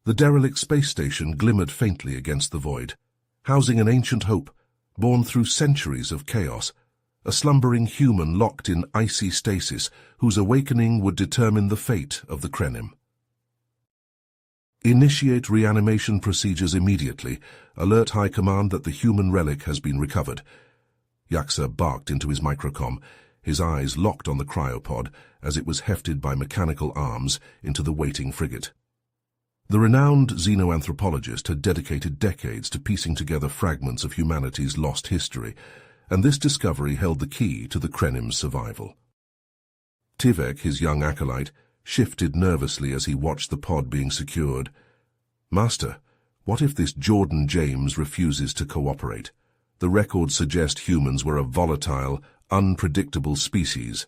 The derelict space station glimmered faintly against the void, housing an ancient hope, born through centuries of chaos, a slumbering human locked in icy stasis whose awakening would determine the fate of the Krenim. Initiate reanimation procedures immediately. Alert High Command that the human relic has been recovered. Yaxer barked into his microcom, his eyes locked on the cryopod as it was hefted by mechanical arms into the waiting frigate. The renowned xenoanthropologist had dedicated decades to piecing together fragments of humanity's lost history, and this discovery held the key to the Krenim's survival. Tivek, his young acolyte, shifted nervously as he watched the pod being secured. "Master, what if this Jordan James refuses to cooperate? The records suggest humans were a volatile, unpredictable species."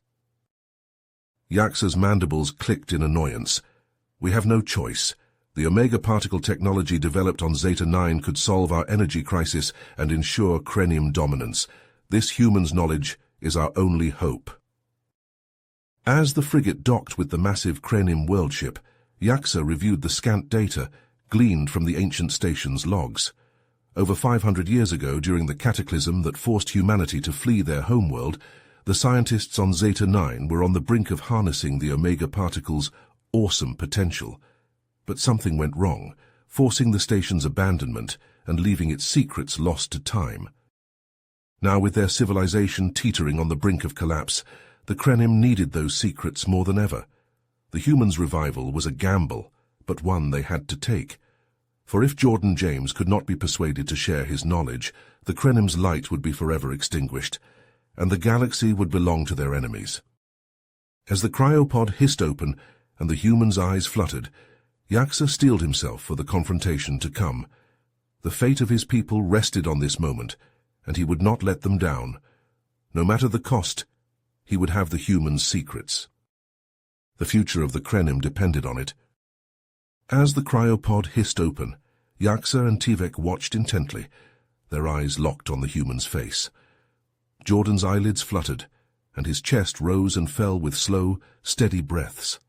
Yaxer's mandibles clicked in annoyance. "We have no choice. The Omega particle technology developed on Zeta 9 could solve our energy crisis and ensure Krenim dominance. This human's knowledge is our only hope." As the frigate docked with the massive Krenim worldship, Yaxer reviewed the scant data gleaned from the ancient station's logs. Over 500 years ago, during the cataclysm that forced humanity to flee their homeworld, the scientists on Zeta 9 were on the brink of harnessing the Omega particle's awesome potential. But something went wrong, forcing the station's abandonment and leaving its secrets lost to time. Now, with their civilization teetering on the brink of collapse, the Krenim needed those secrets more than ever. The humans' revival was a gamble, but one they had to take. For if Jordan James could not be persuaded to share his knowledge, the Krenim's light would be forever extinguished, and the galaxy would belong to their enemies. As the cryopod hissed open and the human's eyes fluttered, Yaxer steeled himself for the confrontation to come. The fate of his people rested on this moment, and he would not let them down. No matter the cost, he would have the humans' secrets. The future of the Krenim depended on it. As the cryopod hissed open, Yaxer and Tivek watched intently, their eyes locked on the human's face. Jordan's eyelids fluttered, and his chest rose and fell with slow, steady breaths.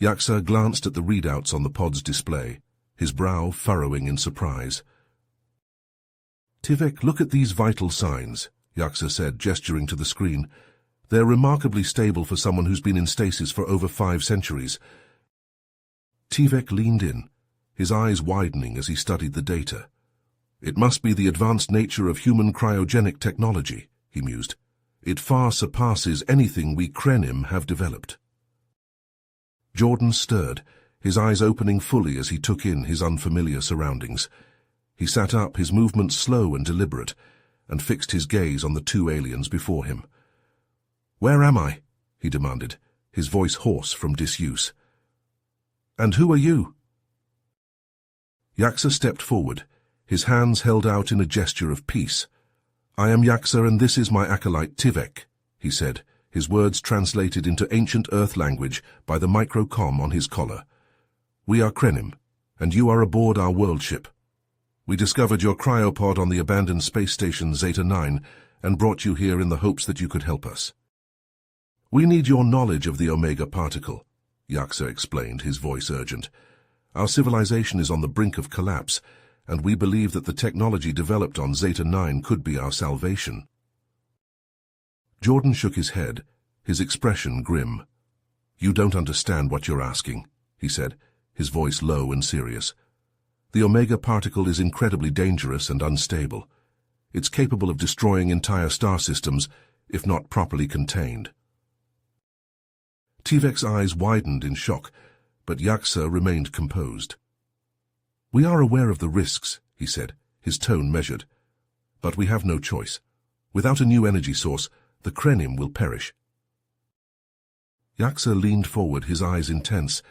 Yaxer glanced at the readouts on the pod's display, his brow furrowing in surprise. "Tivek, look at these vital signs," Yaxer said, gesturing to the screen. "They're remarkably stable for someone who's been in stasis for over 5 centuries. Tivek leaned in, his eyes widening as he studied the data. "It must be the advanced nature of human cryogenic technology," he mused. "It far surpasses anything we Krenim have developed." Jordan stirred, his eyes opening fully as he took in his unfamiliar surroundings. He sat up, his movements slow and deliberate, and fixed his gaze on the 2 aliens before him. "Where am I?" he demanded, his voice hoarse from disuse. "And who are you?" Yaxer stepped forward, his hands held out in a gesture of peace. "I am Yaxer, and this is my acolyte Tivek," he said, his words translated into ancient Earth language by the microcom on his collar. "We are Krenim, and you are aboard our world ship. We discovered your cryopod on the abandoned space station Zeta 9 and brought you here in the hopes that you could help us." "We need your knowledge of the Omega particle," Yaxer explained, his voice urgent. "Our civilization is on the brink of collapse, and we believe that the technology developed on Zeta 9 could be our salvation." Jordan shook his head, his expression grim. "You don't understand what you're asking," he said, his voice low and serious. "The Omega particle is incredibly dangerous and unstable. It's capable of destroying entire star systems, if not properly contained." Tivek's eyes widened in shock, but Yaxer remained composed. "We are aware of the risks," he said, his tone measured. "But we have no choice. Without a new energy source, the Krenim will perish." Yaxer leaned forward, his eyes intense.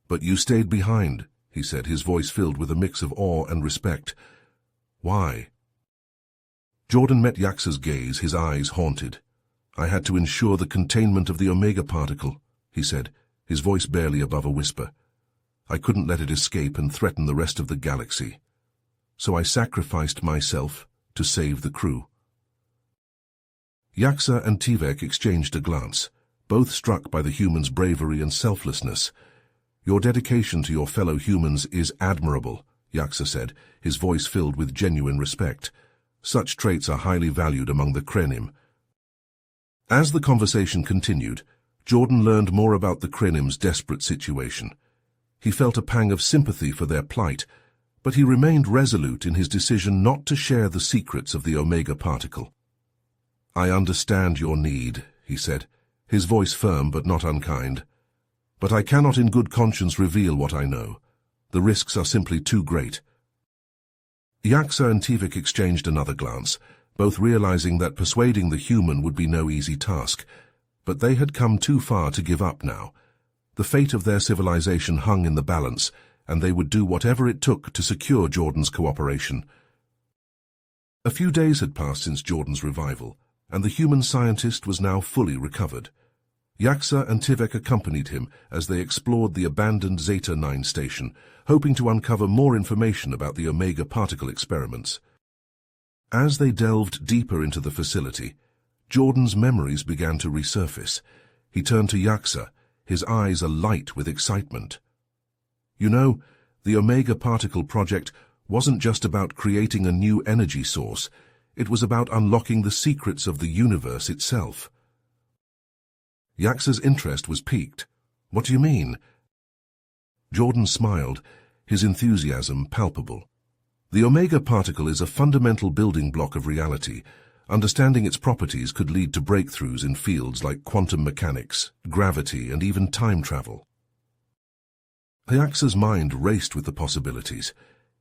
"But you stayed behind," he said, his voice filled with a mix of awe and respect. "Why?" Jordan met Yaxer's gaze, his eyes haunted. "I had to ensure the containment of the Omega particle," he said, his voice barely above a whisper. "I couldn't let it escape and threaten the rest of the galaxy. So I sacrificed myself to save the crew." Yaxer and Tivek exchanged a glance, both struck by the human's bravery and selflessness. Your dedication to your fellow humans is admirable, Yaksa said, his voice filled with genuine respect. Such traits are highly valued among the Krenim. As the conversation continued, Jordan learned more about the Krenim's desperate situation. He felt a pang of sympathy for their plight, but he remained resolute in his decision not to share the secrets of the Omega particle. "I understand your need," he said, his voice firm but not unkind. "But I cannot in good conscience reveal what I know. The risks are simply too great." Yaksa and Tivik exchanged another glance, both realizing that persuading the human would be no easy task. But they had come too far to give up now. The fate of their civilization hung in the balance, and they would do whatever it took to secure Jordan's cooperation. A few days had passed since Jordan's revival, and the human scientist was now fully recovered. Yaksa and Tivek accompanied him as they explored the abandoned Zeta 9 station, hoping to uncover more information about the Omega particle experiments. As they delved deeper into the facility, Jordan's memories began to resurface. He turned to Yaksa, his eyes alight with excitement. "You know, the Omega particle project wasn't just about creating a new energy source. It was about unlocking the secrets of the universe itself." Yaksa's interest was piqued. "What do you mean?" Jordan smiled, his enthusiasm palpable. "The Omega particle is a fundamental building block of reality. Understanding its properties could lead to breakthroughs in fields like quantum mechanics, gravity, and even time travel." Yaksa's mind raced with the possibilities.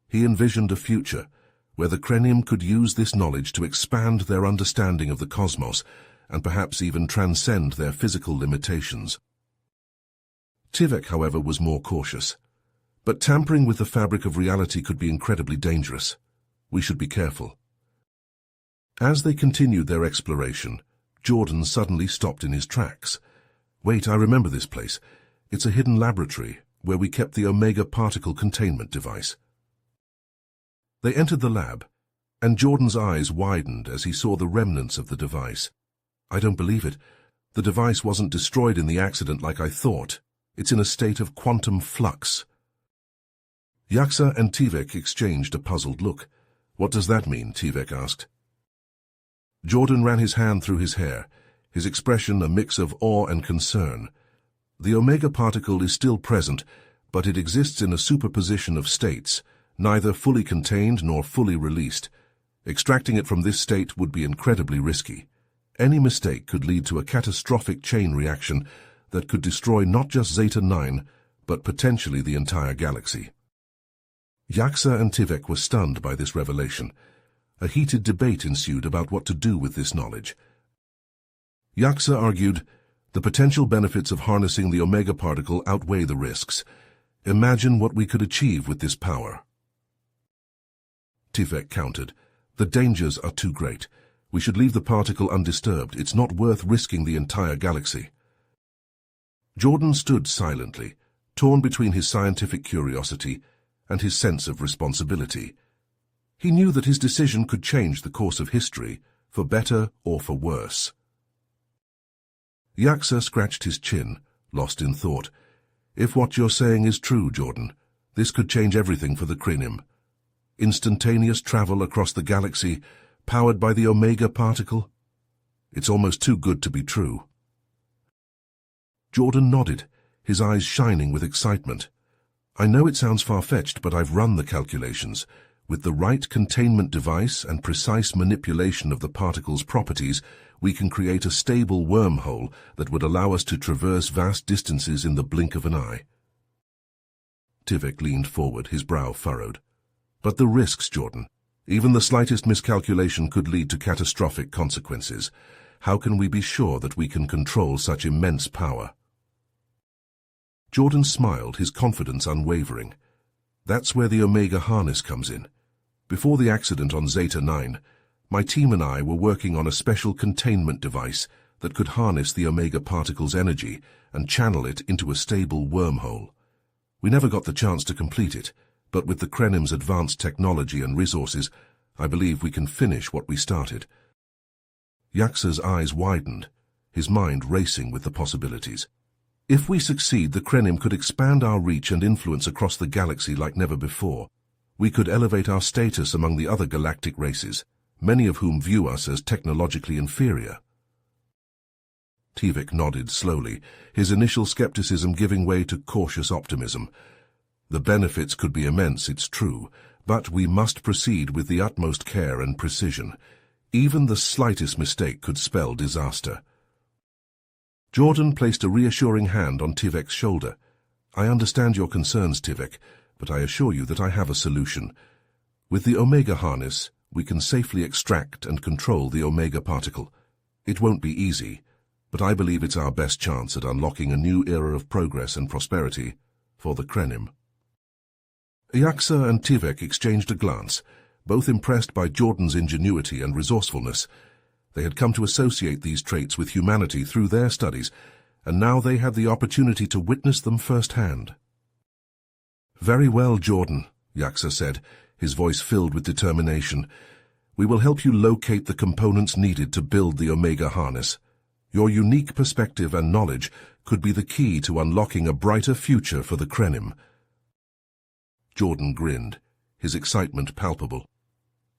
He envisioned a future where the Krenim could use this knowledge to expand their understanding of the cosmos and perhaps even transcend their physical limitations. Tivek, however, was more cautious. "But tampering with the fabric of reality could be incredibly dangerous. We should be careful." As they continued their exploration, Jordan suddenly stopped in his tracks. "Wait, I remember this place. It's a hidden laboratory where we kept the Omega particle containment device." They entered the lab, and Jordan's eyes widened as he saw the remnants of the device. "I don't believe it. The device wasn't destroyed in the accident like I thought. It's in a state of quantum flux." Yaksa and Tivek exchanged a puzzled look. "What does that mean?" Tivek asked. Jordan ran his hand through his hair, his expression a mix of awe and concern. "The Omega particle is still present, but it exists in a superposition of states, neither fully contained nor fully released. Extracting it from this state would be incredibly risky. Any mistake could lead to a catastrophic chain reaction that could destroy not just Zeta 9, but potentially the entire galaxy." Yaksa and Tivek were stunned by this revelation. A heated debate ensued about what to do with this knowledge. Yaksa argued, "The potential benefits of harnessing the Omega particle outweigh the risks. Imagine what we could achieve with this power." Tivek countered, "The dangers are too great. We should leave the particle undisturbed. It's not worth risking the entire galaxy." Jordan stood silently, torn between his scientific curiosity and his sense of responsibility. He knew that his decision could change the course of history, for better or for worse. Yaksa scratched his chin, lost in thought. "If what you're saying is true, Jordan, this could change everything for the Krenim. Instantaneous travel across the galaxy, powered by the Omega particle? It's almost too good to be true." Jordan nodded, his eyes shining with excitement. "I know it sounds far-fetched, but I've run the calculations. With the right containment device and precise manipulation of the particle's properties, we can create a stable wormhole that would allow us to traverse vast distances in the blink of an eye." Tivek leaned forward, his brow furrowed. "But the risks, Jordan. Even the slightest miscalculation could lead to catastrophic consequences. How can we be sure that we can control such immense power?" Jordan smiled, his confidence unwavering. "That's where the Omega harness comes in. Before the accident on Zeta 9, my team and I were working on a special containment device that could harness the Omega particle's energy and channel it into a stable wormhole. We never got the chance to complete it, but with the Krenim's advanced technology and resources, I believe we can finish what we started." Yaksa's eyes widened, his mind racing with the possibilities. If we succeed, the Krenim could expand our reach and influence across the galaxy like never before. We could elevate our status among the other galactic races, many of whom view us as technologically inferior. Tivik nodded slowly, his initial skepticism giving way to cautious optimism. The benefits could be immense, it's true, but we must proceed with the utmost care and precision. Even the slightest mistake could spell disaster. Jordan placed a reassuring hand on Tivik's shoulder. I understand your concerns, Tivik, but I assure you that I have a solution. With the Omega harness, we can safely extract and control the Omega particle. It won't be easy, but I believe it's our best chance at unlocking a new era of progress and prosperity for the Krenim. Yaksa and Tivik exchanged a glance, both impressed by Jordan's ingenuity and resourcefulness. They had come to associate these traits with humanity through their studies, and now they had the opportunity to witness them firsthand. Very well, Jordan, Yaksa said, his voice filled with determination. We will help you locate the components needed to build the Omega harness. Your unique perspective and knowledge could be the key to unlocking a brighter future for the Krenim. Jordan grinned, his excitement palpable.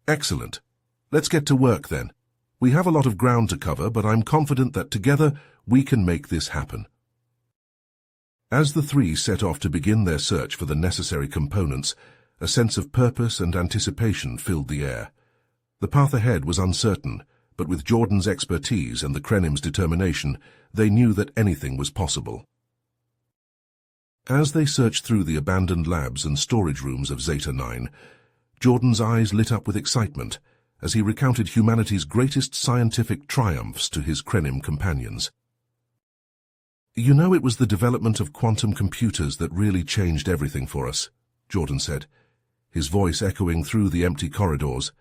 Excellent. Let's get to work then. We have a lot of ground to cover, but I'm confident that together we can make this happen. As the three set off to begin their search for the necessary components, a sense of purpose and anticipation filled the air. The path ahead was uncertain, but with Jordan's expertise and the Krenim's determination, they knew that anything was possible. As they searched through the abandoned labs and storage rooms of Zeta 9, Jordan's eyes lit up with excitement as he recounted humanity's greatest scientific triumphs to his Krenim companions. You know, it was the development of quantum computers that really changed everything for us, Jordan said, his voice echoing through the empty corridors.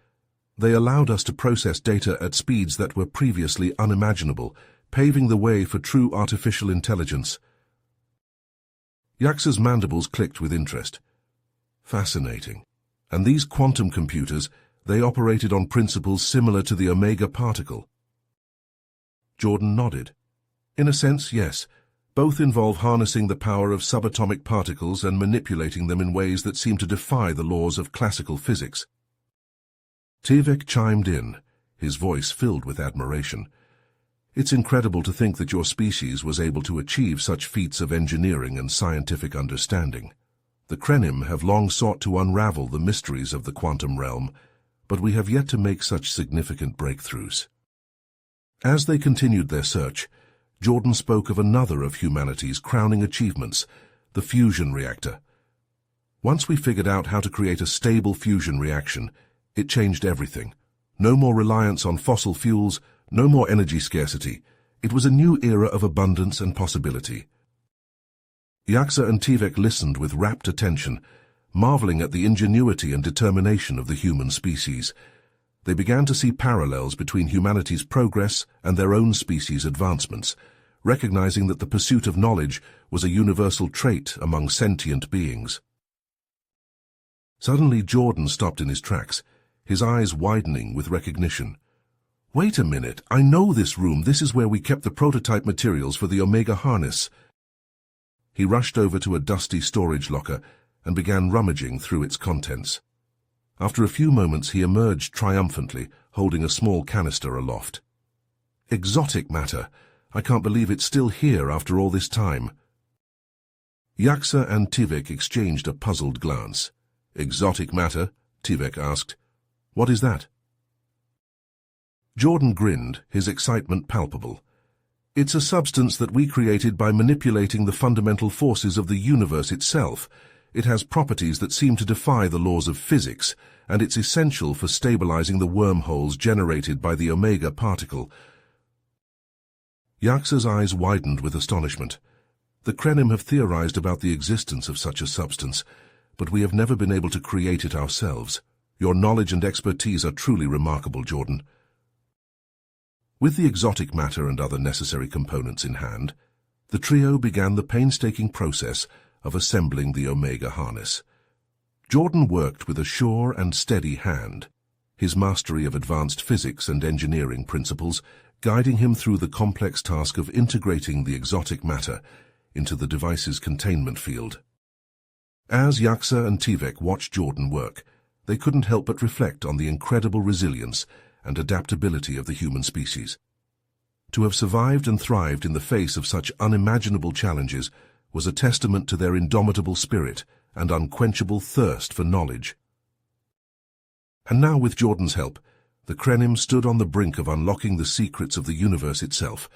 They allowed us to process data at speeds that were previously unimaginable, paving the way for true artificial intelligence. Yaksa's mandibles clicked with interest. Fascinating. And these quantum computers, they operated on principles similar to the Omega particle. Jordan nodded. In a sense, yes. Both involve harnessing the power of subatomic particles and manipulating them in ways that seem to defy the laws of classical physics. Tivik chimed in, his voice filled with admiration. It's incredible to think that your species was able to achieve such feats of engineering and scientific understanding. The Krenim have long sought to unravel the mysteries of the quantum realm, but we have yet to make such significant breakthroughs. As they continued their search, Jordan spoke of another of humanity's crowning achievements, the fusion reactor. Once we figured out how to create a stable fusion reaction, it changed everything. No more reliance on fossil fuels, no more energy scarcity. It was a new era of abundance and possibility. Yaksa and Tivik listened with rapt attention, marveling at the ingenuity and determination of the human species. They began to see parallels between humanity's progress and their own species' advancements, recognizing that the pursuit of knowledge was a universal trait among sentient beings. Suddenly Jordan stopped in his tracks, his eyes widening with recognition. Wait a minute, I know this room. This is where we kept the prototype materials for the Omega harness. He rushed over to a dusty storage locker and began rummaging through its contents. After a few moments he emerged triumphantly, holding a small canister aloft. Exotic matter. I can't believe it's still here after all this time. Yaksa and Tivik exchanged a puzzled glance. Exotic matter? Tivik asked. What is that? Jordan grinned, his excitement palpable. It's a substance that we created by manipulating the fundamental forces of the universe itself. It has properties that seem to defy the laws of physics, and it's essential for stabilizing the wormholes generated by the Omega particle. Yaksa's eyes widened with astonishment. The Krenim have theorized about the existence of such a substance, but we have never been able to create it ourselves. Your knowledge and expertise are truly remarkable, Jordan. With the exotic matter and other necessary components in hand, the trio began the painstaking process of assembling the Omega harness. Jordan worked with a sure and steady hand, his mastery of advanced physics and engineering principles guiding him through the complex task of integrating the exotic matter into the device's containment field. As Yaksa and Tivek watched Jordan work, they couldn't help but reflect on the incredible resilience and adaptability of the human species. To have survived and thrived in the face of such unimaginable challenges was a testament to their indomitable spirit and unquenchable thirst for knowledge. And now, with Jordan's help, the Krenim stood on the brink of unlocking the secrets of the universe itself.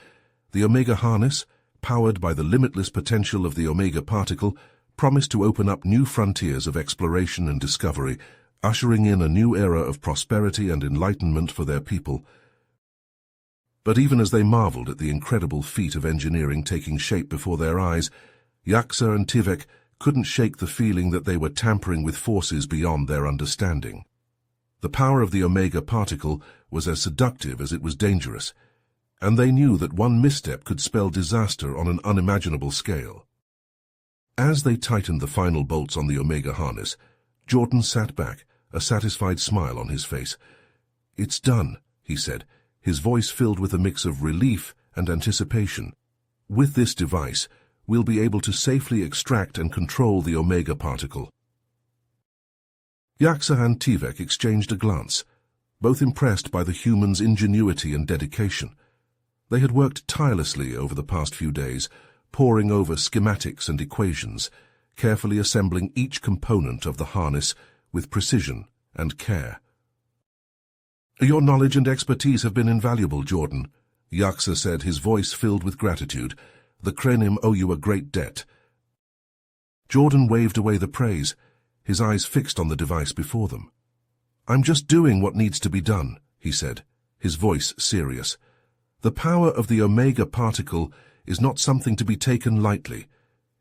The Omega harness, powered by the limitless potential of the Omega particle, promised to open up new frontiers of exploration and discovery, ushering in a new era of prosperity and enlightenment for their people. But even as they marveled at the incredible feat of engineering taking shape before their eyes, Yaksa and Tivek couldn't shake the feeling that they were tampering with forces beyond their understanding. The power of the Omega particle was as seductive as it was dangerous, and they knew that one misstep could spell disaster on an unimaginable scale. As they tightened the final bolts on the Omega harness, Jordan sat back, a satisfied smile on his face. "It's done," he said, his voice filled with a mix of relief and anticipation. "With this device, we'll be able to safely extract and control the Omega particle." Yaksa and Tivek exchanged a glance, both impressed by the humans' ingenuity and dedication. They had worked tirelessly over the past few days, poring over schematics and equations, carefully assembling each component of the harness with precision and care. "Your knowledge and expertise have been invaluable, Jordan," Yaksa said, his voice filled with gratitude. "The Krenim owe you a great debt." Jordan waved away the praise, his eyes fixed on the device before them. "I'm just doing what needs to be done," he said, his voice serious. "The power of the Omega particle is not something to be taken lightly.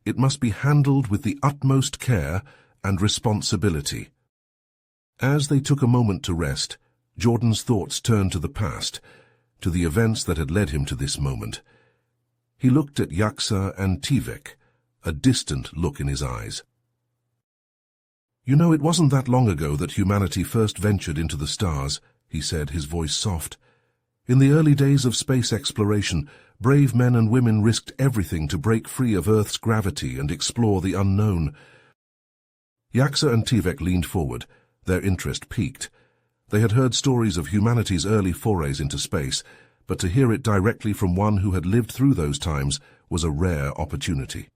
It must be handled with the utmost care and responsibility." As they took a moment to rest, Jordan's thoughts turned to the past, to the events that had led him to this moment. He looked at Yaksa and Tivek, a distant look in his eyes. "You know, it wasn't that long ago that humanity first ventured into the stars," he said, his voice soft. "In the early days of space exploration, brave men and women risked everything to break free of Earth's gravity and explore the unknown." Yaksa and Tivek leaned forward, their interest piqued. They had heard stories of humanity's early forays into space, but to hear it directly from one who had lived through those times was a rare opportunity.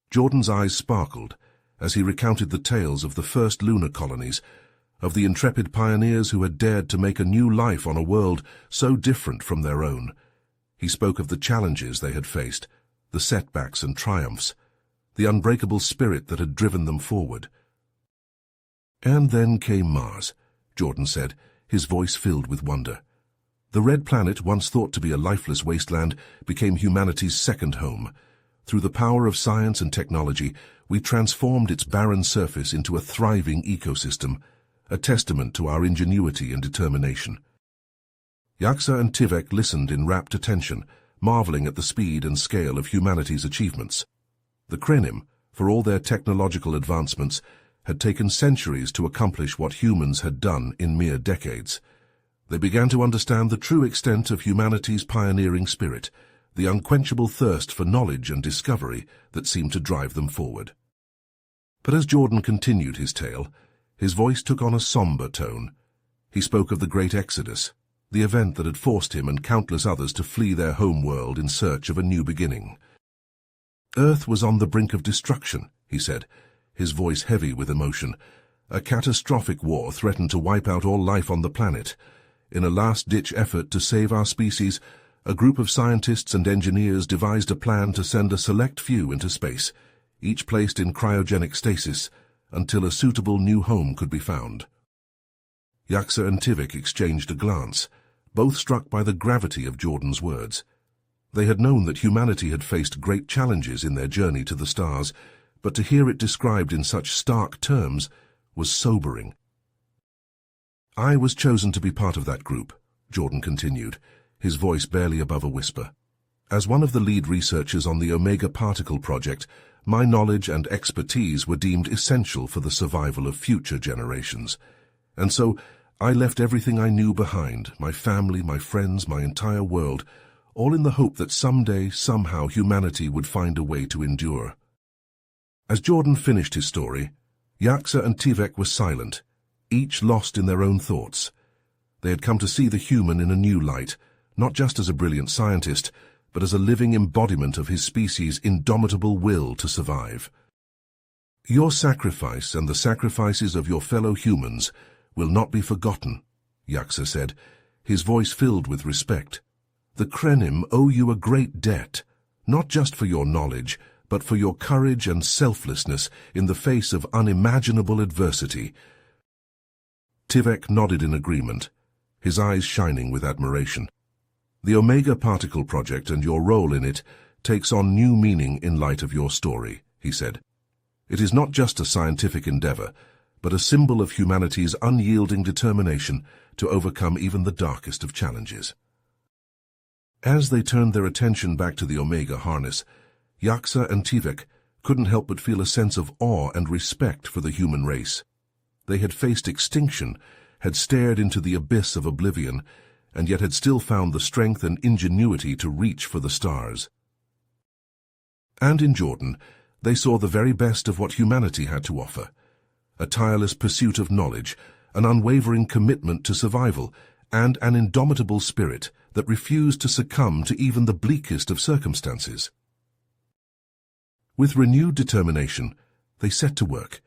Jordan's eyes sparkled as he recounted the tales of the first lunar colonies, of the intrepid pioneers who had dared to make a new life on a world so different from their own. He spoke of the challenges they had faced, the setbacks and triumphs, the unbreakable spirit that had driven them forward. "And then came Mars," Jordan said, his voice filled with wonder. "The red planet, once thought to be a lifeless wasteland, became humanity's second home. Through the power of science and technology, we transformed its barren surface into a thriving ecosystem, a testament to our ingenuity and determination." Yaksa and Tivek listened in rapt attention, marveling at the speed and scale of humanity's achievements. The Krenim, for all their technological advancements, had taken centuries to accomplish what humans had done in mere decades. They began to understand the true extent of humanity's pioneering spirit, the unquenchable thirst for knowledge and discovery that seemed to drive them forward. But as Jordan continued his tale, his voice took on a somber tone. He spoke of the Great Exodus, the event that had forced him and countless others to flee their home world in search of a new beginning. "Earth was on the brink of destruction," he said, his voice heavy with emotion. "A catastrophic war threatened to wipe out all life on the planet. In a last-ditch effort to save our species, a group of scientists and engineers devised a plan to send a select few into space, each placed in cryogenic stasis, until a suitable new home could be found." Yaksa and Tivek exchanged a glance, both struck by the gravity of Jordan's words. They had known that humanity had faced great challenges in their journey to the stars, but to hear it described in such stark terms was sobering. "I was chosen to be part of that group," Jordan continued, his voice barely above a whisper. "As one of the lead researchers on the Omega Particle project, my knowledge and expertise were deemed essential for the survival of future generations. And so I left everything I knew behind, my family, my friends, my entire world, all in the hope that someday, somehow, humanity would find a way to endure. As Jordan finished his story, Yaxer and Tivek were silent, each lost in their own thoughts. They had come to see the human in a new light, not just as a brilliant scientist, but as a living embodiment of his species' indomitable will to survive. Your sacrifice and the sacrifices of your fellow humans will not be forgotten, Yaxer said, his voice filled with respect. The Krenim owe you a great debt, not just for your knowledge, but for your courage and selflessness in the face of unimaginable adversity. Tivek nodded in agreement, his eyes shining with admiration. The Omega Particle Project and your role in it takes on new meaning in light of your story, he said. It is not just a scientific endeavor, but a symbol of humanity's unyielding determination to overcome even the darkest of challenges. As they turned their attention back to the Omega harness, Yaxer and Tivek couldn't help but feel a sense of awe and respect for the human race. They had faced extinction, had stared into the abyss of oblivion, and yet had still found the strength and ingenuity to reach for the stars. And in Jordan, they saw the very best of what humanity had to offer. A tireless pursuit of knowledge, an unwavering commitment to survival, and an indomitable spirit that refused to succumb to even the bleakest of circumstances. With renewed determination, they set to work,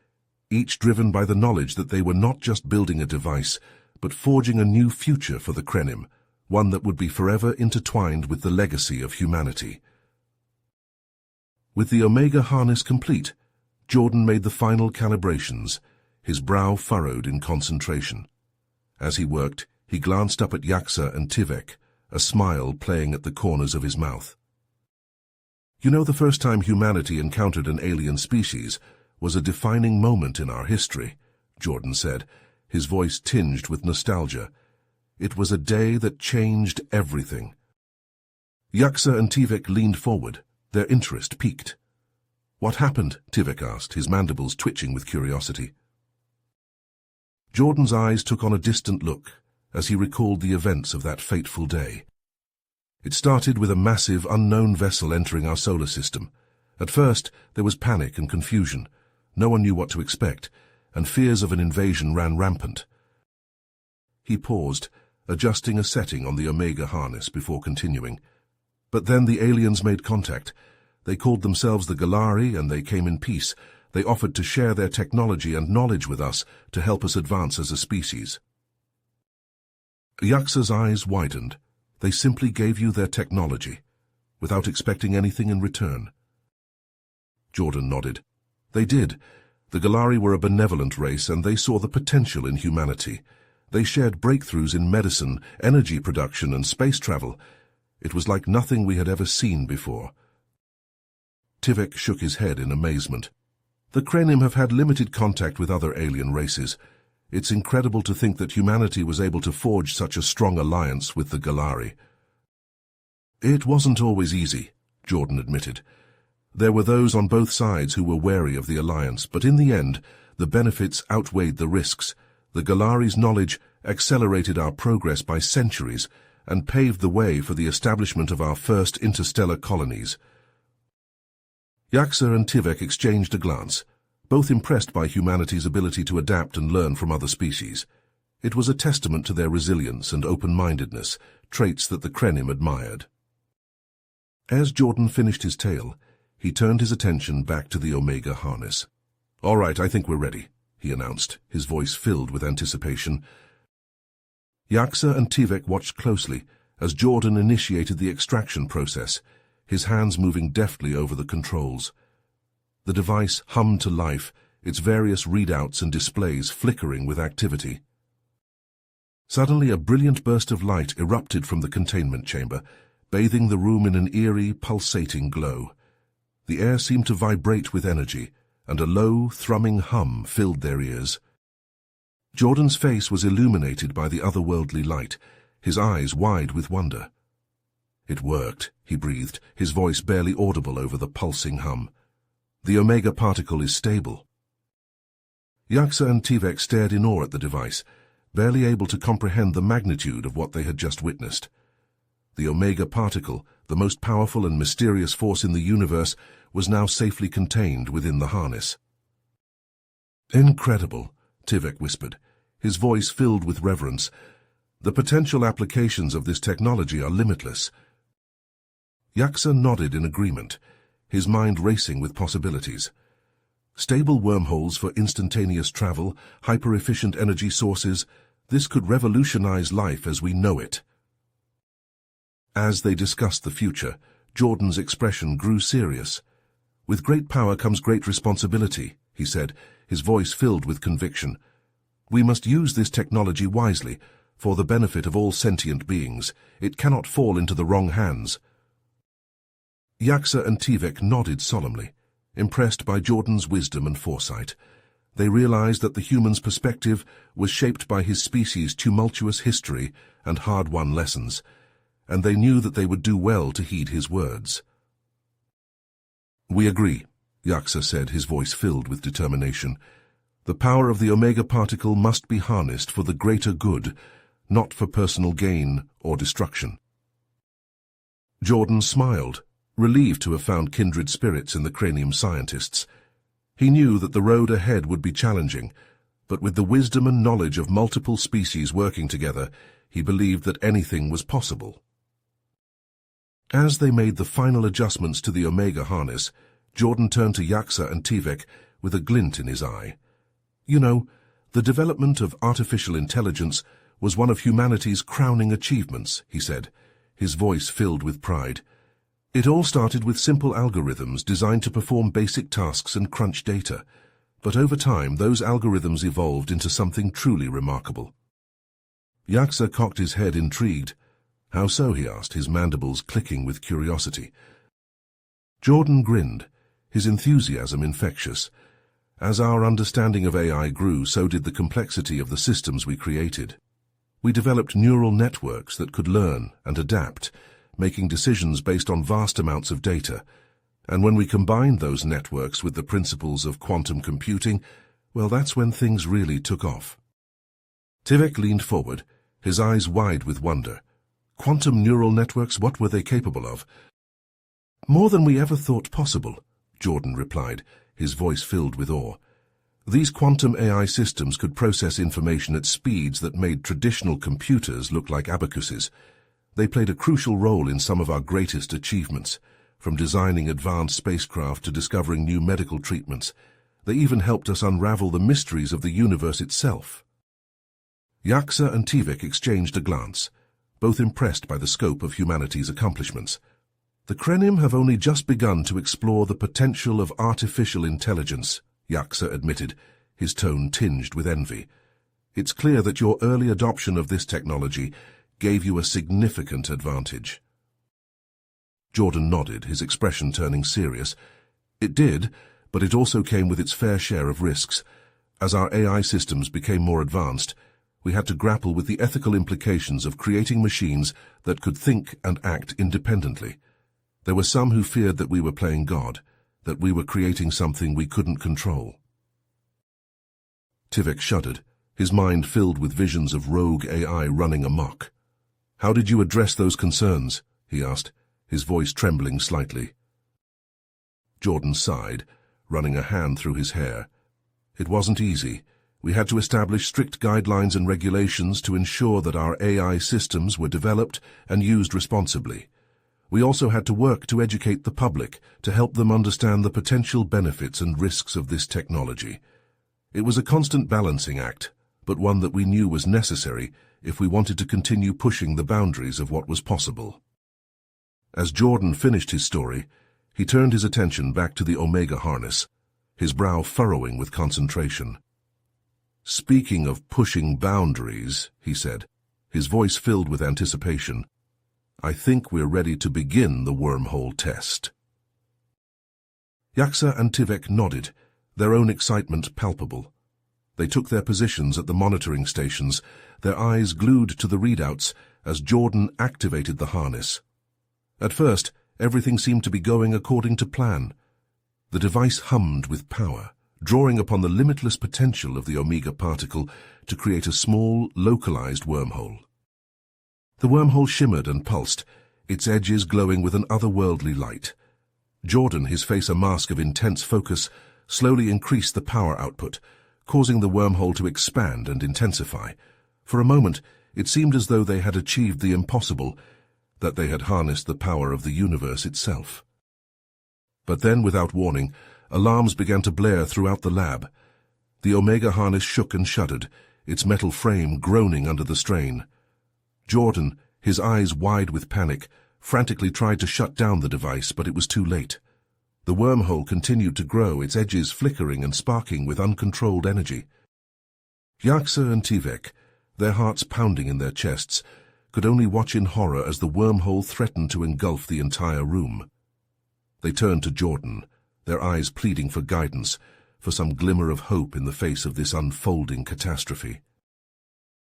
each driven by the knowledge that they were not just building a device, but forging a new future for the Krenim, one that would be forever intertwined with the legacy of humanity. With the Omega harness complete, Jordan made the final calibrations, his brow furrowed in concentration. As he worked, he glanced up at Yaxer and Tivek, a smile playing at the corners of his mouth. You know, the first time humanity encountered an alien species was a defining moment in our history, Jordan said, his voice tinged with nostalgia. It was a day that changed everything. Yaxer and Tivek leaned forward, their interest piqued. What happened? Tivek asked, his mandibles twitching with curiosity. Jordan's eyes took on a distant look as he recalled the events of that fateful day. It started with a massive, unknown vessel entering our solar system. At first, there was panic and confusion. No one knew what to expect, and fears of an invasion ran rampant. He paused, adjusting a setting on the Omega harness before continuing. But then the aliens made contact. They called themselves the Galari, and they came in peace. They offered to share their technology and knowledge with us to help us advance as a species. Yaxer's eyes widened. They simply gave you their technology, without expecting anything in return. Jordan nodded. They did. The Galari were a benevolent race, and they saw the potential in humanity. They shared breakthroughs in medicine, energy production, and space travel. It was like nothing we had ever seen before. Tivek shook his head in amazement. The Krenim have had limited contact with other alien races. It's incredible to think that humanity was able to forge such a strong alliance with the Galari. It wasn't always easy, Jordan admitted. There were those on both sides who were wary of the alliance, but in the end, the benefits outweighed the risks. The Galari's knowledge accelerated our progress by centuries and paved the way for the establishment of our first interstellar colonies. Yaxer and Tivek exchanged a glance, both impressed by humanity's ability to adapt and learn from other species. It was a testament to their resilience and open-mindedness, traits that the Krenim admired. As Jordan finished his tale, he turned his attention back to the Omega harness. "All right, I think we're ready," he announced, his voice filled with anticipation. Yaxer and Tivek watched closely as Jordan initiated the extraction process, his hands moving deftly over the controls. The device hummed to life, its various readouts and displays flickering with activity. Suddenly, a brilliant burst of light erupted from the containment chamber, bathing the room in an eerie, pulsating glow. The air seemed to vibrate with energy, and a low, thrumming hum filled their ears. Jordan's face was illuminated by the otherworldly light, his eyes wide with wonder. "It worked," he breathed, his voice barely audible over the pulsing hum. "The Omega particle is stable." Yaxer and Tivek stared in awe at the device, barely able to comprehend the magnitude of what they had just witnessed. The Omega particle, the most powerful and mysterious force in the universe, was now safely contained within the harness. "Incredible," Tivek whispered, his voice filled with reverence. "The potential applications of this technology are limitless." Yaksa nodded in agreement, his mind racing with possibilities. Stable wormholes for instantaneous travel, hyper-efficient energy sources, this could revolutionize life as we know it. As they discussed the future, Jordan's expression grew serious. "With great power comes great responsibility," he said, his voice filled with conviction. "We must use this technology wisely, for the benefit of all sentient beings. It cannot fall into the wrong hands." Yaksa and Tivek nodded solemnly, impressed by Jordan's wisdom and foresight. They realized that the human's perspective was shaped by his species' tumultuous history and hard-won lessons, and they knew that they would do well to heed his words. "We agree," Yaksa said, his voice filled with determination. "The power of the Omega particle must be harnessed for the greater good, not for personal gain or destruction." Jordan smiled, relieved to have found kindred spirits in the cranium scientists. He knew that the road ahead would be challenging, but with the wisdom and knowledge of multiple species working together, he believed that anything was possible. As they made the final adjustments to the Omega harness, Jordan turned to Yaksa and Tivek with a glint in his eye. "You know, the development of artificial intelligence was one of humanity's crowning achievements," he said, his voice filled with pride. "It all started with simple algorithms designed to perform basic tasks and crunch data, but over time those algorithms evolved into something truly remarkable." Yaksa cocked his head intrigued. "How so?" he asked, his mandibles clicking with curiosity. Jordan grinned, his enthusiasm infectious. "As our understanding of AI grew, so did the complexity of the systems we created. We developed neural networks that could learn and adapt, making decisions based on vast amounts of data. And when we combined those networks with the principles of quantum computing, well, that's when things really took off." Tivek leaned forward, his eyes wide with wonder. "Quantum neural networks, what were they capable of?" "More than we ever thought possible," Jordan replied, his voice filled with awe. "These quantum AI systems could process information at speeds that made traditional computers look like abacuses. They played a crucial role in some of our greatest achievements, from designing advanced spacecraft to discovering new medical treatments. They even helped us unravel the mysteries of the universe itself." Yaksa and Tivek exchanged a glance, both impressed by the scope of humanity's accomplishments. "The Krenim have only just begun to explore the potential of artificial intelligence," Yaksa admitted, his tone tinged with envy. "It's clear that your early adoption of this technology gave you a significant advantage." Jordan nodded, his expression turning serious. "It did, but it also came with its fair share of risks. As our AI systems became more advanced, we had to grapple with the ethical implications of creating machines that could think and act independently. There were some who feared that we were playing God, that we were creating something we couldn't control." Tivek shuddered, his mind filled with visions of rogue AI running amok. "How did you address those concerns?" he asked, his voice trembling slightly. Jordan sighed, running a hand through his hair. "It wasn't easy. We had to establish strict guidelines and regulations to ensure that our AI systems were developed and used responsibly. We also had to work to educate the public, to help them understand the potential benefits and risks of this technology. It was a constant balancing act, but one that we knew was necessary if we wanted to continue pushing the boundaries of what was possible." As Jordan finished his story, he turned his attention back to the Omega harness, his brow furrowing with concentration. "Speaking of pushing boundaries," he said, his voice filled with anticipation, "I think we're ready to begin the wormhole test." Yaksa and Tivek nodded, their own excitement palpable. They took their positions at the monitoring stations, their eyes glued to the readouts as Jordan activated the harness. At first, everything seemed to be going according to plan. The device hummed with power, drawing upon the limitless potential of the Omega particle to create a small, localized wormhole. The wormhole shimmered and pulsed, its edges glowing with an otherworldly light. Jordan, his face a mask of intense focus, slowly increased the power output, causing the wormhole to expand and intensify. For a moment, it seemed as though they had achieved the impossible, that they had harnessed the power of the universe itself. But then, without warning, alarms began to blare throughout the lab. The Omega harness shook and shuddered, its metal frame groaning under the strain. Jordan, his eyes wide with panic, frantically tried to shut down the device, but it was too late. The wormhole continued to grow, its edges flickering and sparking with uncontrolled energy. Yaksa and Tivek, their hearts pounding in their chests, could only watch in horror as the wormhole threatened to engulf the entire room. They turned to Jordan, their eyes pleading for guidance, for some glimmer of hope in the face of this unfolding catastrophe.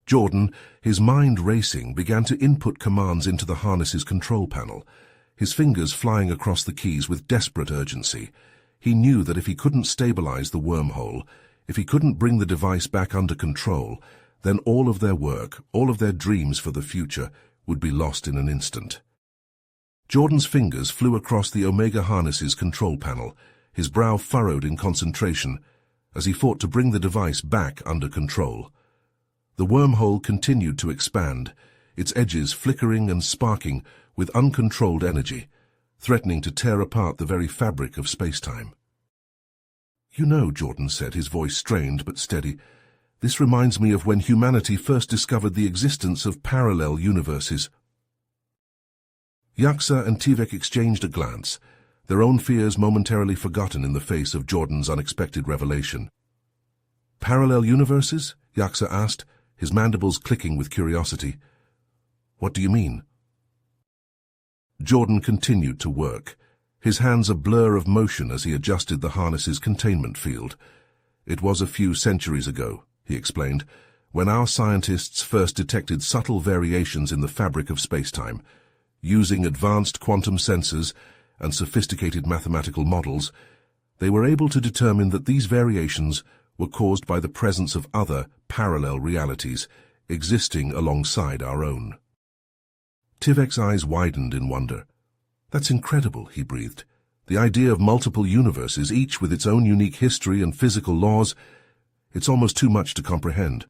Jordan, his mind racing, began to input commands into the harness's control panel, his fingers flying across the keys with desperate urgency. He knew that if he couldn't stabilize the wormhole, if he couldn't bring the device back under control, then all of their work, all of their dreams for the future, would be lost in an instant. Jordan's fingers flew across the Omega harness's control panel, his brow furrowed in concentration, as he fought to bring the device back under control. The wormhole continued to expand, its edges flickering and sparking with uncontrolled energy, threatening to tear apart the very fabric of space-time. "You know," Jordan said, his voice strained but steady, "this reminds me of when humanity first discovered the existence of parallel universes." Yaksa and Tivek exchanged a glance, their own fears momentarily forgotten in the face of Jordan's unexpected revelation. "Parallel universes?" Yaksa asked, his mandibles clicking with curiosity. "What do you mean?" Jordan continued to work, his hands a blur of motion as he adjusted the harness's containment field. "It was a few centuries ago," he explained, "when our scientists first detected subtle variations in the fabric of space-time. Using advanced quantum sensors and sophisticated mathematical models, they were able to determine that these variations were caused by the presence of other parallel realities existing alongside our own." Tivek's eyes widened in wonder. "That's incredible," he breathed. "The idea of multiple universes, each with its own unique history and physical laws, it's almost too much to comprehend."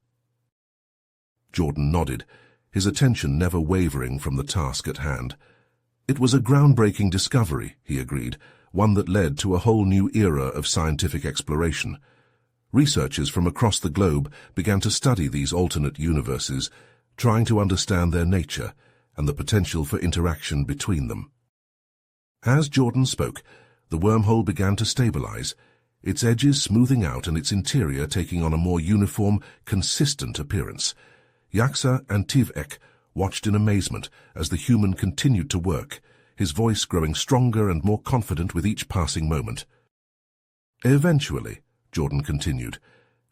Jordan nodded, his attention never wavering from the task at hand. "It was a groundbreaking discovery," he agreed, "one that led to a whole new era of scientific exploration. Researchers from across the globe began to study these alternate universes, trying to understand their nature and the potential for interaction between them." As Jordan spoke, the wormhole began to stabilize, its edges smoothing out and its interior taking on a more uniform, consistent appearance. Yaksa and Tivek watched in amazement as the human continued to work, his voice growing stronger and more confident with each passing moment. "Eventually," Jordan continued,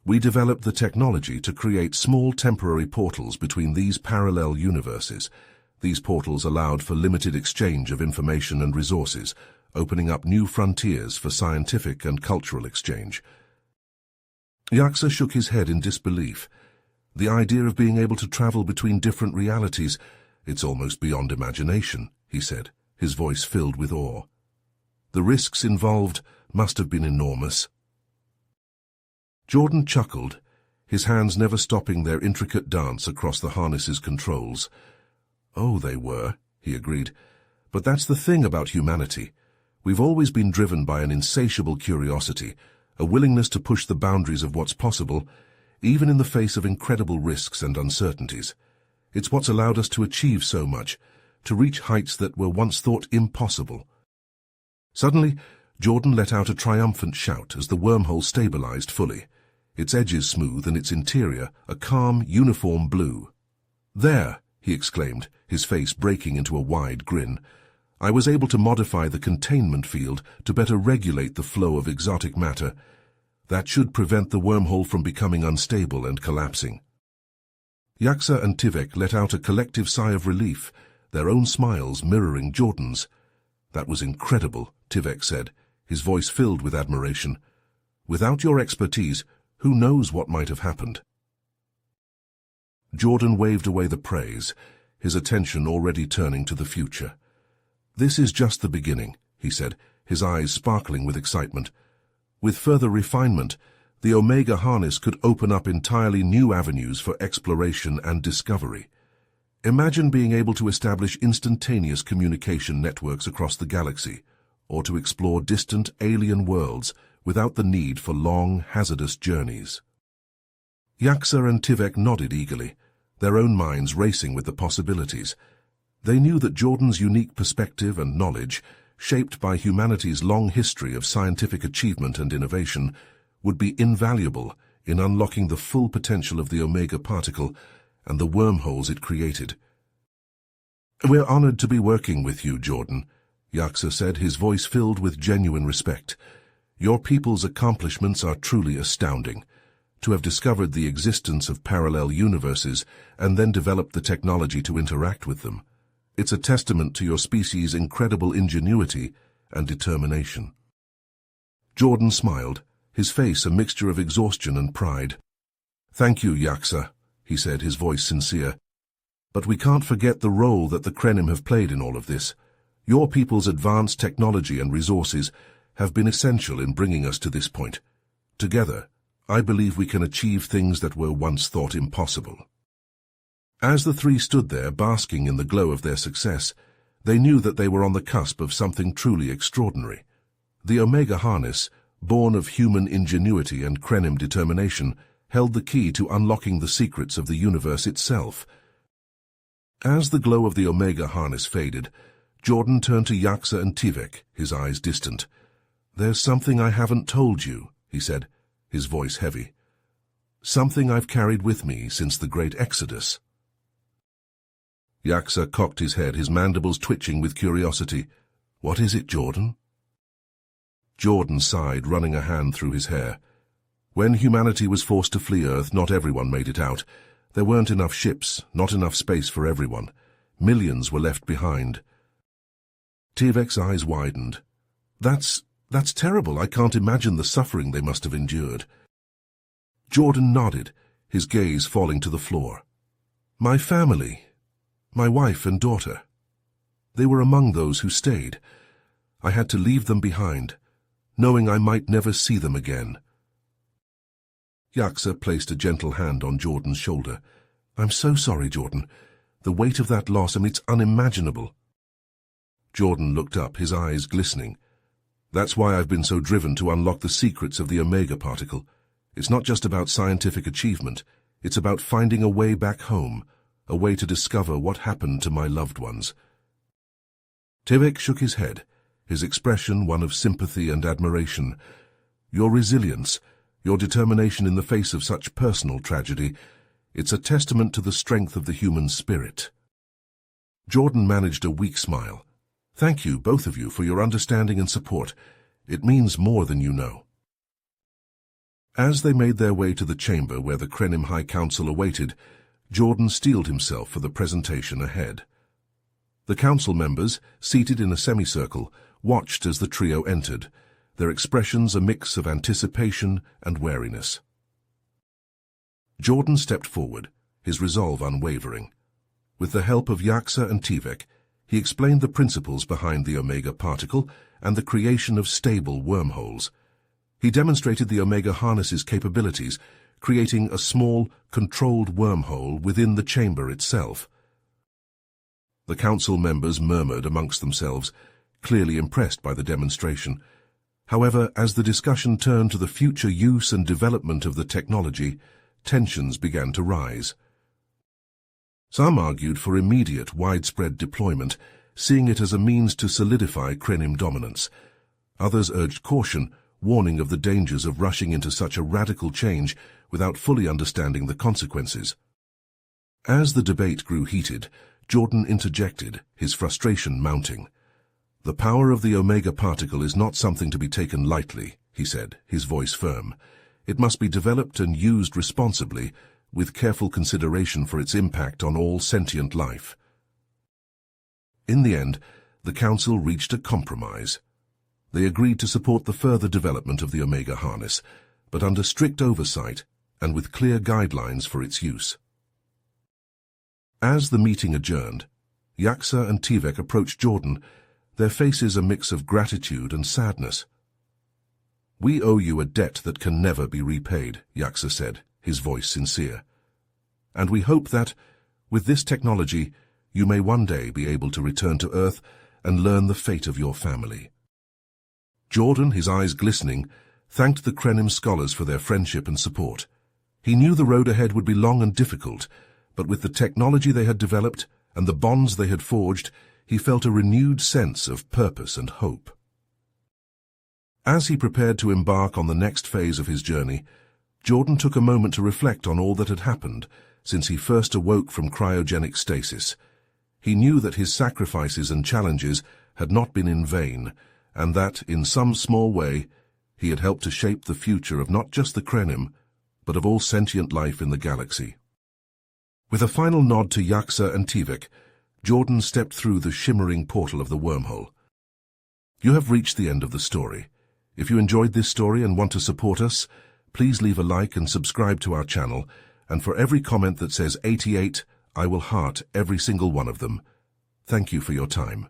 "we developed the technology to create small temporary portals between these parallel universes. These portals allowed for limited exchange of information and resources, opening up new frontiers for scientific and cultural exchange." Yaksa shook his head in disbelief. "The idea of being able to travel between different realities, it's almost beyond imagination," he said, his voice filled with awe. "The risks involved must have been enormous." Jordan chuckled, his hands never stopping their intricate dance across the harness's controls. "Oh, they were," he agreed. "But that's the thing about humanity. We've always been driven by an insatiable curiosity, a willingness to push the boundaries of what's possible, even in the face of incredible risks and uncertainties. It's what's allowed us to achieve so much, to reach heights that were once thought impossible." Suddenly, Jordan let out a triumphant shout as the wormhole stabilized fully, its edges smooth and its interior a calm, uniform blue. "There!" he exclaimed, his face breaking into a wide grin. "I was able to modify the containment field to better regulate the flow of exotic matter. That should prevent the wormhole from becoming unstable and collapsing." Yaksa and Tivek let out a collective sigh of relief, their own smiles mirroring Jordan's. "That was incredible," Tivek said, his voice filled with admiration. "Without your expertise, who knows what might have happened?" Jordan waved away the praise, his attention already turning to the future. "This is just the beginning," he said, his eyes sparkling with excitement. "With further refinement, the Omega harness could open up entirely new avenues for exploration and discovery. Imagine being able to establish instantaneous communication networks across the galaxy, or to explore distant alien worlds without the need for long, hazardous journeys." Yaxa and Tivek nodded eagerly, their own minds racing with the possibilities. They knew that Jordan's unique perspective and knowledge, shaped by humanity's long history of scientific achievement and innovation, would be invaluable in unlocking the full potential of the Omega particle and the wormholes it created. "We're honored to be working with you, Jordan," Yaxa said, his voice filled with genuine respect. "Your people's accomplishments are truly astounding. To have discovered the existence of parallel universes and then developed the technology to interact with them. It's a testament to your species' incredible ingenuity and determination." Jordan smiled, his face a mixture of exhaustion and pride. "Thank you, Yaxa," he said, his voice sincere. "But we can't forget the role that the Krenim have played in all of this. Your people's advanced technology and resources have been essential in bringing us to this point. Together, I believe we can achieve things that were once thought impossible." As the three stood there, basking in the glow of their success, they knew that they were on the cusp of something truly extraordinary. The Omega harness, born of human ingenuity and Krenim determination, held the key to unlocking the secrets of the universe itself. As the glow of the Omega harness faded, Jordan turned to Yaxa and Tivek, his eyes distant. "There's something I haven't told you," he said, his voice heavy. "Something I've carried with me since the Great Exodus." Yaxa cocked his head, his mandibles twitching with curiosity. "What is it, Jordan?" Jordan sighed, running a hand through his hair. "When humanity was forced to flee Earth, not everyone made it out. There weren't enough ships, not enough space for everyone. Millions were left behind." Tivek's eyes widened. That's terrible. I can't imagine the suffering they must have endured." Jordan nodded, his gaze falling to the floor. "My family, my wife and daughter. They were among those who stayed. I had to leave them behind, knowing I might never see them again." Yaxa placed a gentle hand on Jordan's shoulder. "I'm so sorry, Jordan. The weight of that loss, it's unimaginable." Jordan looked up, his eyes glistening. "That's why I've been so driven to unlock the secrets of the Omega particle. It's not just about scientific achievement. It's about finding a way back home, a way to discover what happened to my loved ones." Tivek shook his head, his expression one of sympathy and admiration. "Your resilience, your determination in the face of such personal tragedy, it's a testament to the strength of the human spirit." Jordan managed a weak smile. "Thank you, both of you, for your understanding and support. It means more than you know." As they made their way to the chamber where the Krenim High Council awaited, Jordan steeled himself for the presentation ahead. The council members, seated in a semicircle, watched as the trio entered, their expressions a mix of anticipation and wariness. Jordan stepped forward, his resolve unwavering. With the help of Yaxa and Tivek, he explained the principles behind the Omega particle and the creation of stable wormholes. He demonstrated the Omega harness's capabilities, creating a small, controlled wormhole within the chamber itself. The council members murmured amongst themselves, clearly impressed by the demonstration. However, as the discussion turned to the future use and development of the technology, tensions began to rise. Some argued for immediate, widespread deployment, seeing it as a means to solidify Krenim dominance. Others urged caution, warning of the dangers of rushing into such a radical change without fully understanding the consequences. As the debate grew heated, Jordan interjected, his frustration mounting. "The power of the Omega particle is not something to be taken lightly," he said, his voice firm. "It must be developed and used responsibly, with careful consideration for its impact on all sentient life." In the end, the council reached a compromise. They agreed to support the further development of the Omega harness, but under strict oversight and with clear guidelines for its use. As the meeting adjourned, Yaxa and Tivek approached Jordan, their faces a mix of gratitude and sadness. "We owe you a debt that can never be repaid," Yaksa said, his voice sincere. "And we hope that, with this technology, you may one day be able to return to Earth and learn the fate of your family." Jordan, his eyes glistening, thanked the Krenim scholars for their friendship and support. He knew the road ahead would be long and difficult, but with the technology they had developed and the bonds they had forged, he felt a renewed sense of purpose and hope. As he prepared to embark on the next phase of his journey, Jordan took a moment to reflect on all that had happened since he first awoke from cryogenic stasis. He knew that his sacrifices and challenges had not been in vain, and that, in some small way, he had helped to shape the future of not just the Krenim, but of all sentient life in the galaxy. With a final nod to Yaksa and Tivik, Jordan stepped through the shimmering portal of the wormhole. You have reached the end of the story. If you enjoyed this story and want to support us, please leave a like and subscribe to our channel, and for every comment that says 88, I will heart every single one of them. Thank you for your time.